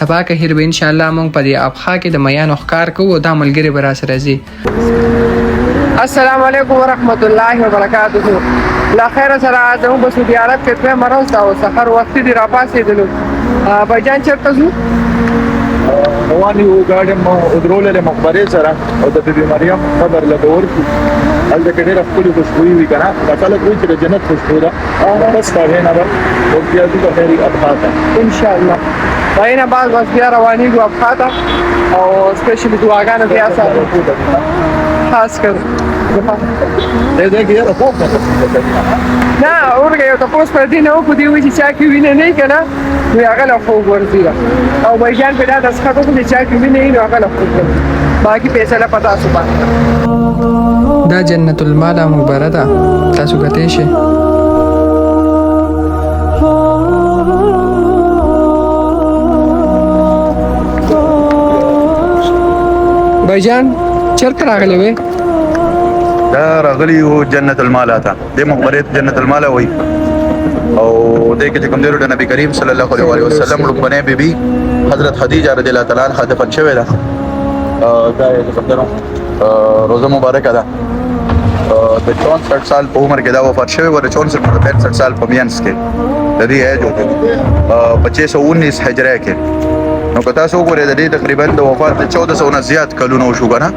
سبا که هیر به ان شاء الله مونږ په دې ابخا کې د میانو ښکار کوو دا ملګری به راسره ځي. السلام علیکم ورحمت الله وبرکاته. لا خیر سره زموږ په سعودي عرب کې دویم ورځ ده او سحر وختي دي راپاڅېدلو. بایجان چېرته ځو؟ روان یو ګاډی مو ودرولې مقبرې سره او د بیبي مریم قبر لګول شو. هلته کې ډېره ښکلې خوشبويي وي که نه خلک وایي چې د جنت خوشبو ده بس هغې نه به بیا ځو د خیري ابخا ته انشاءالله. هغې نه بعد بس بیا روانېږو ابخا ته او سپیشلي دعاګانې بیا ساتو خاص کر دې ځای کې یاره خوب نه اورګه یو تپوس پر دې نه وکړو دې وایي چې چا کې وینه نه وي که نه نو هغه له خوب ورځي او بایجان په دا دستخط وکړو چې چا کې وینه وي نو هغه له خوب ورځي. باقي فیصله په تاسو باندې. دا جنت المالا مقبره ده تاسو کتلی شئ. بایجان چېرته راغلی وې؟ دا راغلی یو جنت المالا ته دې مقبرې ته جنت المالا وایي او دې کې چې کوم دی د نبي کریم صلی الله علیه وسلم لومړنۍ بیبي حضرت خدیجه رضی الله تعالی عنها دفن شوې ده. دا یې کوم دی روزه مبارکه ده د 64 سال په عمر کې دا وفات شوی و. د 64 سال په مینس کې د دې ایج 2519 هجری کې. نو که تاسو وګورئ د دې تقریبا د وفات د 1400 نه زیات کلونه وشو که نه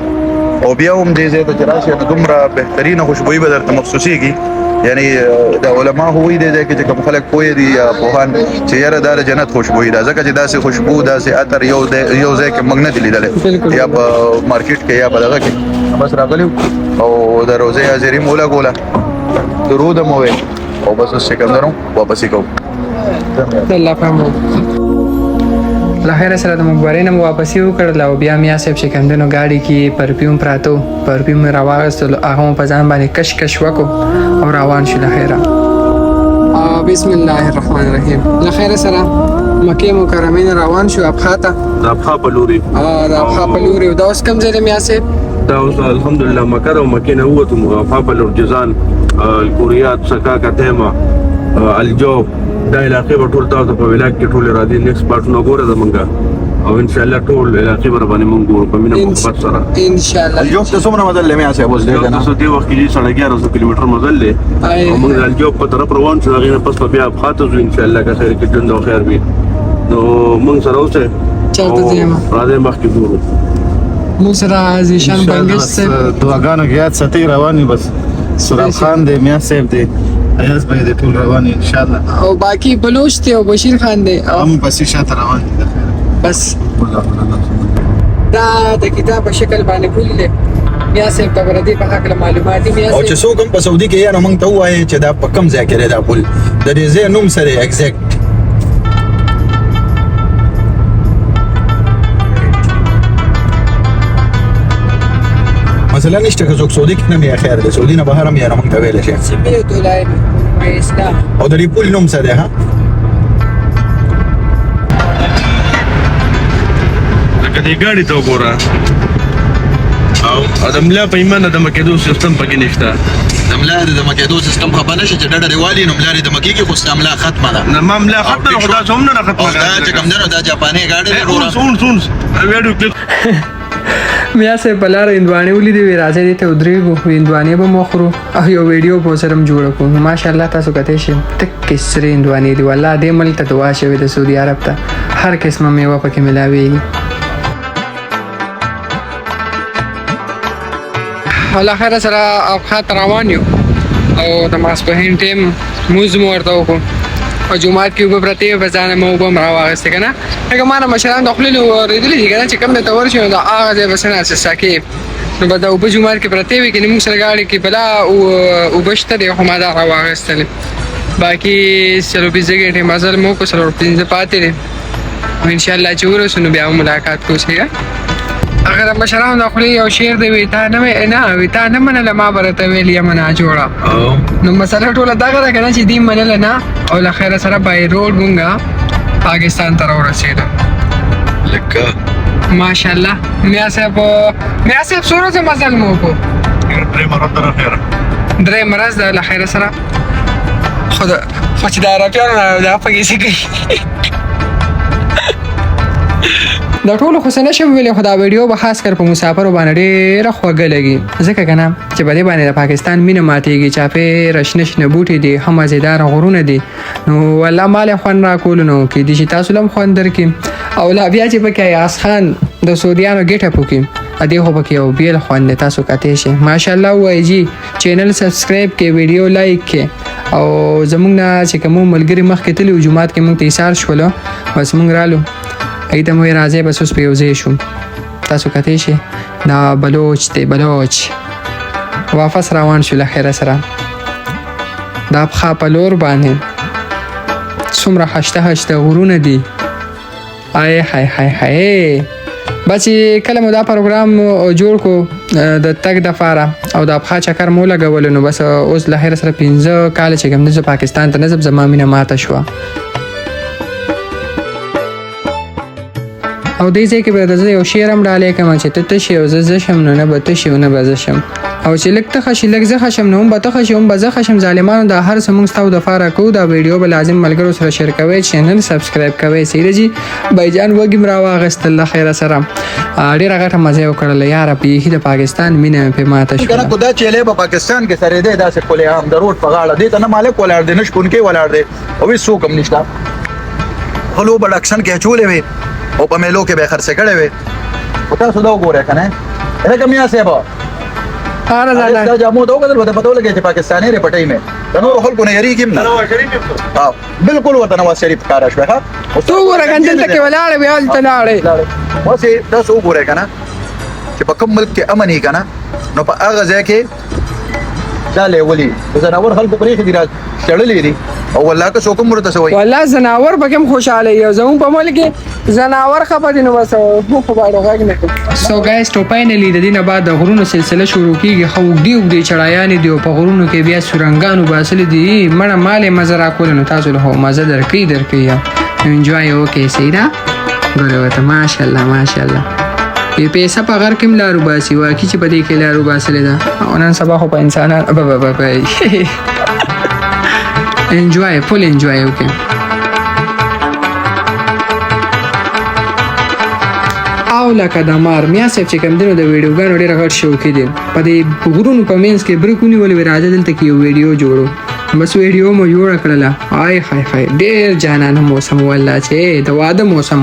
او بیا هم دې ځای ته چې راشئ نو دومره بهترینه خوشبويي به درته محسوسېږي. یعنی د علما هوی دی چې کوم خلک پوه دي یا پوهان چې یاره دا د جنت خوشبويي ده ځکه چې داسې خوشبو داسې عطر یو ځای کې موږ نه دي لیدلی یا په مارکیټ کې یا په دغه کې. بس راغلي او د روزې حاضري مو ولګوله درود مو وویل او بس اوس چې کوم دی نو واپسې کوو. الله فهمو له خیره سره د مقبرې نه مو واپسي وکړل او بیا میا صاحب چې کوم دی نو ګاډي کې پرفیوم پراته و پرفیوم مې راواغېستلو هغه مو په ځان باندې کش کش وکړو او روان شو له خیره. بسم الله الرحمن الرحیم. له خیره سره مکې مکرمې نه روان شو ابخا ته. د ابخا په لوري د ابخا په لوري. دا اوس کوم ځای دی میا صاحب؟ دا اوس الحمدلله مکه ده او مکې نه ووتو ابخا په لور جزان الکوریات سکاکا تیمه الجوف دا علاقې به ټول تاسو په ولايت کې ټول راځي نیکسټ پارټونه ګوره زمونږ او ان شاء الله ټول علاقې به باندې مونږ ګورو په مینه محبت سره ان شاء الله. الجوف ته څومره مزل دی میا صاحب اوس دی که نه؟ تاسو دې وخت کې 1150 کیلومتر مزل دی او موږ د الجوف په طرف روان شو. هغې نه پس به بیا ابخا ته ځو ان شاء الله که خیر کې ژوند او خیر وي نو موږ سره اوسئ. چېرته ځې؟ راځئ مخکې ګورو. موږ سره زیشان بنګش صاحب دعاګانو کې یاد ساتئ روان یو بس سراب خان دی میا صاحب دی ایاز به دې ټول روان ان شاء الله او باقي بلوچ دی او بشیر خان دی هم پسې شاته روان دي بس. دا د کتاب په شکل باندې پول دی میا صاحب ته به د دې په هکله معلومات دي میا او چې صاحب. څوک هم په سعودي کې یا نو موږ ته ووایي چې دا په کوم ځای کې دی دا پل د دې ځای نوم سره ایګزیکټ مثلا نشته که څوک سعودي کې نه وي خیر دی سعودي نه بهر هم یا موږ ته ویلی شي سمیت العلم اسلام او د دې پل نوم څه دی ها لکه دې ګاډي ته وګوره او د ملا په ایمانه د مکېدو سیستم پکې نشته. د ملا د مکېدو سیستم خبر نشي چې ډډه دیوالي نو ملا د مکې کې خو ملا ختمه ده نه ما ملا ختمه نه خدا څوم نه ختمه دا چې کوم دی نو دا جاپاني ګاډي دی سون ویډیو کلیپ میا صاحب په لاره هندواڼې ولیدې وې راځئ دې ته ودرېږو هندواڼې به مو وخورو او یو ویډیو به ورسره هم جوړه کړو. ماشاءالله تاسو کتی شئ تکې سرې هندواڼې دي والله دې ملک ته دعا شوې د سعودي عرب ته هر قسمه میوه پکې ملاویږي. الله خیره سره ابخا ته روان یو او د ماسپښین ټیم مونځ مو ورته وکړو او جومات کې اوبه پرتې وې په ځانه مو اوبه هم راواخېستې که نه لکه ما نه مشران د خولې نه اورېدلي دي که نه چې کوم ځای ته ورشي نو د هغه ځای به څه ناسسته کې نو به د اوبه جومات کې پرتې وې که نه مونږ سره ګاډي کې بلا اوبه شته دی خو ما دا راواخېستلې. باقي 4-5 ګنټې مزل مو وکړو 4-5 پاتې دی او انشاءالله چې ورسو نو بیا هم ملاقات کوو ښه. هغه د مشرانو د خولې یو شعر دی وی تا نه منله ما به راته ویل یمه ناجوړه نو مسله ټوله دغه ده که نه چې دوی منله نه او له خیره سره بای روډ مونږ پاکستان ته راورسېدو لکه ماشاءالله. میا صاحب څو ورځې مزل مو وکړو؟ درې مرض ده له خیره سره خو چې د عربیانو نه دا پکې څه کوي د ټولو خو څه نشم ویلی، خو دا ویډیو به خاص کر په مسافرو باندې ډېره خوږه لګي، ځکه که نه چې په دې باندې د پاکستان مینه ماتېږي. چاپېره شنه شنه بوټي دي، ښه مزېداره غرونه دي، نو والله مال یې خوند راکولو، نو کیدای شي تاسو له هم خوند درکړي. او لا بیا چې پکې ایاز خان د سعودیانو ګیټ اپ وکړي، ادې خو پکې یو بیل خوند دی، تاسو کتلی شئ. ماشاءالله ووایي جي چینل سبسکرایب کړئ، ویډیو لایک کړئ، او زموږ نه چې کوم ملګري مخکې تللي وو جومات کې موږ ته ایثار شولو، بس موږ رالو هغې ته مو ویل راځئ بس اوس په یو ځای شو. تاسو کتلی شئ دا بلوچ دی، بلوچ. واپس روان شو له خیره سره دا پښه په لور باندې څومره خشته خشته غرونه دي. آی های های های. بس کله مو دا پروګرام جوړ کو د تګ دپاره او د پښه چکر مو لګولو، نو بس اوس له خیره سره 15 کاله چې کوم زه پاکستان ته نه ځم، زما مینه ماته شوه. او دې ځای کې به زه یو شعر هم ډالۍ کړم چې ته تشې او زه شم، نو نه به تشې او نه به زه شم، او چې لږ ته خشي لږ زه خشم، نو هم به ته خشي هم به زه خشم. ظالمانو دا هر څه موږ ستاسو دپاره کوو. دا ویډیو به لازم ملګرو سره شیر کوئ، چینل سبسکرایب کوئ. صحیح ده جي بایجان وږي م راواغېستل له خیره سره، ډېره غټه مزه یې وکړله یاره. بیخي د پاکستان مینه مې پرې ماته شوه. کنه دا چیلې په پاکستان کې سره دی داسې کولې عام د روډ په غاړه دی، ته نه مالک ولاړ دی نه شپونکی ولاړ دی، او هېڅ څوک هم نشته. هلو به ډکشن کې اچولې وې او په میلو کې به یې خرڅې کړې وې. خو تاسو دا وګورئ که نه هلکه میا صاحب دا جامو ته وکتل، ورته پته ولګېده چې پاکستاني رپټۍ مې د نورو خلکو نه یېرېږي هم نه. بلکل ورته نواز شریف ښکاره شوی. ښه ته وګوره که دلته کې ولاړې وې هلته لاړې. اوس یې تاسو وګورئ که نه چې په کوم ملک کې امن وي که نه، نو په هغه ځای کې دا لیولي د ځناور خلکو پرېښي دي را شړلي دي، او والله که څوک هم ورته څه وایي والله ځناور پکې هم خوشحاله وي، او زموږ په ملک کې ځناور خفه دي، نو بس موږ خو باید غږ نه کړو. سو ګایز ټو فاینلي د دې نه بعد د غرونو سلسله شروع کېږي. ښه اوږدې اوږدې چړایانې دي، او په غرونو کې بیا سورنګانو باسلي دي، مړه مالې مزه راکوله، نو تاسو له خو مزه درکوي نو انجوای یې وکړئ. صحیح ده ګورئ ورته ماشاءالله ماشاءالله. پیسه په غر کې هم لارو باسي، واقعي چې په دې کې لارو باسلې ده، او نن سبا خو په انسانان انجوای فل انجوای وکړئ. او لکه د مار میا صاحب چې کوم دینو د ویډیوګانو ډېره غټ شوقي دي، په دې غرونو په منځ کې برک ونیولې وې راځه دلته کې یو ویډیو جوړو. بس ویډیو مو جوړه کړله، آی های های ډېر جانانه موسم والله چې د واده موسم.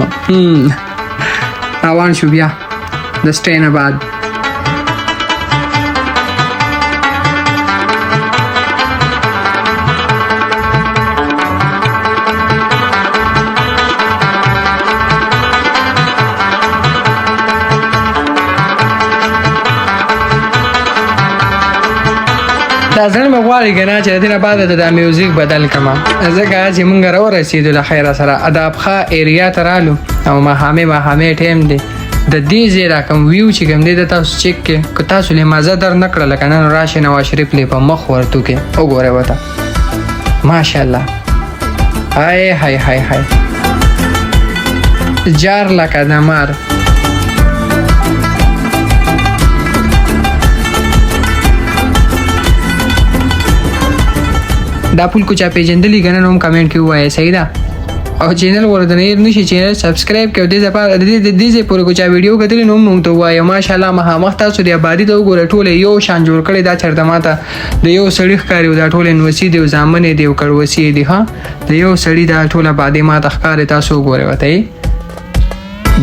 روان شو بیا د سټین آباد. دا ځل مې غواړي که نه چې د دې نه بعد د میوزیک بدل کړم، ځکه چې مونږ راورسېدو له خیره سره د ابخا ایریا ته رالو، او ماښامې ټایم دی. د دې ځای را کوم ویو چې کوم دی د تاسو چیک کړئ، که تاسو لې مزه در نه کړله که نه، نو راشئ نواز شریف لې په مخ ورتو کې وګورئ ورته ماشاءالله. های های های های جار لکه د مار. دا پول کو چا پیژندلی کنه نو هم کمنټ کې ووایئ. صحیح ده، او چینل ورته نه هېر نشي، چینل سبسکرایب کړئ. د دې ځای پورې کو چا ویډیو کتلي نو هم موږ ته ووایه. ماشاءالله مخامخ تاسو د آبادي ته وګورئ، ټول یو شان جوړ کړی. دا چېرته ماته د یو سړي ښکاري، دا ټول نوسي دي، زامن دي او کړوسي دي. ها د یو سړي دا ټول آبادي ماته ښکاري. تاسو وګورئ ورته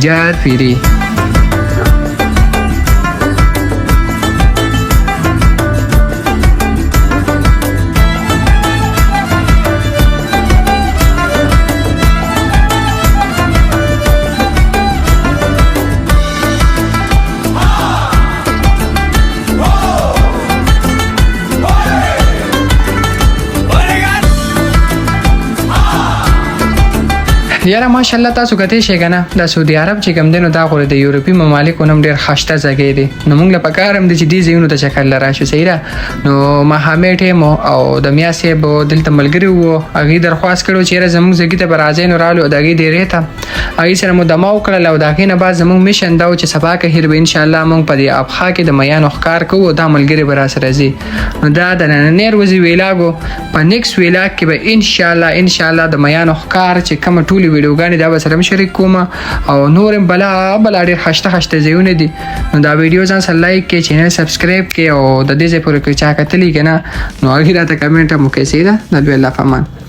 جار پیری. یاره ماشاءالله تاسو کتلی شئ که نه، د سعودي عرب چې کوم دی نو دا خو د یورپي ممالکو نه هم ډېر ښایسته ځای دی، نو موږ له پکار هم دی چې دې ځایونو ته چکر له راشو. صحیح ده. نو ماښامې ټایم او د میا صاحب دلته ملګري وو، هغې درخواست کړی چې یاره زموږ ځایګي ته به راځئ، نو رالو د هغې ډېرې ته هغې سره مو دمه وکړل، او د هغې نه بعد زموږ میشن دا و چې سبا که هیر به انشاءالله موږ په دې ابخا کې د میانو ښکار کوو، دا ملګري به راسره ځي. نو دا د نننۍ ورځې ویلاګو په نیکسټ ویلاګ کې به انشاءالله د میانو ښکار چې کومه ټولې ویډیوګانې دا به سره شریک کوم او نور بلا ډېر خشته ځایونه دي نو دا ویډیو ځان سره لایک کړئ چینل سبسکرایب کړئ او د دې ځای پورې که چا کتلی که نه نو هغې راته کمنټ هم وکړئ. سیده د الله په امان.